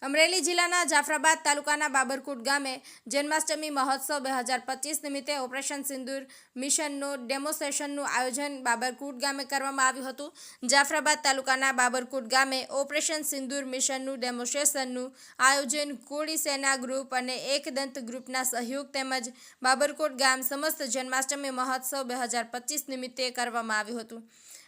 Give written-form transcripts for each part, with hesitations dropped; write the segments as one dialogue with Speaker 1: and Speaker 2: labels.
Speaker 1: અમરેલી જિલ્લાના જાફરાબાદ તાલુકાના બાબરકોટ ગામે જન્માષ્ટમી મહોત્સવ 2025 નિમિત્તે ઓપરેશન સિંદૂર મિશનનું ડેમોન્સ્ટ્રેશનનું આયોજન બાબરકોટ ગામે કરવામાં આવ્યું હતું। જાફરાબાદ તાલુકાના બાબરકોટ ગામે ઓપરેશન સિંદૂર મિશનનું ડેમોન્સ્ટ્રેશનનું આયોજન કોળી સેના ગ્રુપ અને એકદંત ગ્રુપના સહયોગ તેમજ બાબરકોટ ગામ સમસ્ત જન્માષ્ટમી મહોત્સવ 2025 નિમિત્તે કરવામાં આવ્યું હતું।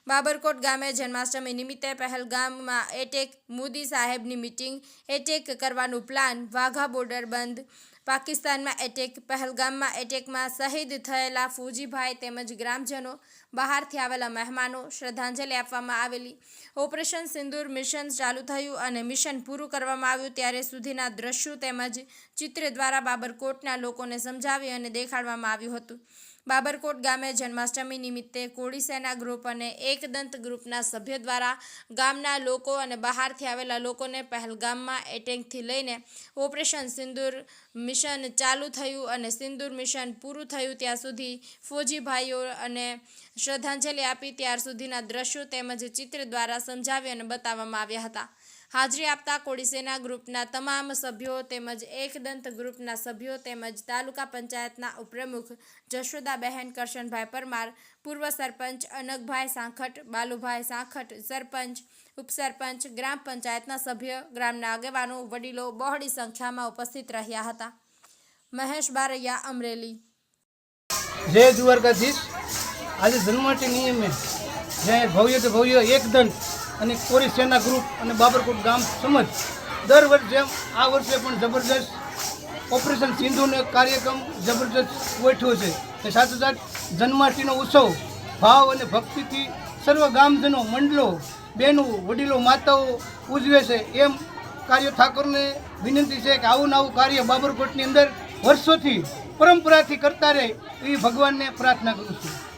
Speaker 1: બાબરકોટ ગામે જન્માષ્ટમી નિમિત્તે પહેલગામમાં એટેક, મોદી સાહેબની મીટિંગ, એટેક કરવાનું પ્લાન, વાઘા બોર્ડર બંધ, પાકિસ્તાનમાં એટેક, પહેલગામમાં એટેકમાં શહીદ થયેલા ફૌજીભાઈ તેમજ ગ્રામજનો, બહારથી આવેલા મહેમાનો, શ્રદ્ધાંજલિ આપવામાં આવેલી। ઓપરેશન સિંદૂર મિશન ચાલુ થયું અને મિશન પૂરું કરવામાં આવ્યું ત્યારે સુધીના દ્રશ્યો તેમજ ચિત્ર દ્વારા બાબરકોટના લોકોને સમજાવી અને દેખાડવામાં આવ્યું હતું। બાબરકોટ ગામે જન્માષ્ટમી નિમિત્તે કોળી સેના ગ્રુપ અને એકદંત ગ્રુપના સભ્યો દ્વારા ગામના લોકો અને બહારથી આવેલા લોકોને પહેલગામમાં એટેકથી લઈને ઓપરેશન સિંદૂર મિશન ચાલુ થયું અને સિંદૂર મિશન પૂરું થયું ત્યાં સુધી ફૌજી ભાઈઓ અને શ્રદ્ધાંજલિ આપી ત્યાર સુધીના દ્રશ્યો તેમજ ચિત્ર દ્વારા સમજાવી અને બતાવવામાં આવ્યા હતા। હાજરી આપતા કોળી સેના ગ્રુપના તમામ સભ્યો તેમજ એકદંત ગ્રુપના સભ્યો તેમજ તાલુકા પંચાયતના ઉપપ્રમુખ જશોદાબહેન કરશનભાઈ પરમાર, પૂર્વ સરપંચ અનગભાઈ સાંખટ, બાલુભાઈ સાંખટ, સરપંચ, ઉપસરપંચ, ગ્રામ પંચાયતના સભ્ય, ગ્રામના આગેવાનો, વડીલો બહોળી સંખ્યામાં ઉપસ્થિત રહ્યા હતા। મહેશ બારૈયા, અમરેલી।
Speaker 2: જય દ્વારકાધીશ। આજે જન્માષ્ટમી નિયમે જ્યાં ભવ્ય તો ભવ્ય એકદંત અને કોળી સેના ગ્રુપ અને બાબરકોટ ગામ સમજ દર વર્ષ જેમ આ વર્ષે પણ જબરદસ્ત ઓપરેશન સિંધુનો કાર્યક્રમ જબરદસ્ત ગોઠવ્યો છે। એ સાથોસાથ જન્માષ્ટમીનો ઉત્સવ ભાવ અને ભક્તિથી સર્વ ગામજનો, મંડળો, બહેનો, વડીલો, માતાઓ ઉજવે છે। એમ કાર્ય ઠાકોરને વિનંતી છે કે આવું નવું કાર્ય બાબરકોટની અંદર વર્ષોથી પરંપરાથી કરતા રહે એવી ભગવાનને પ્રાર્થના કરું છું।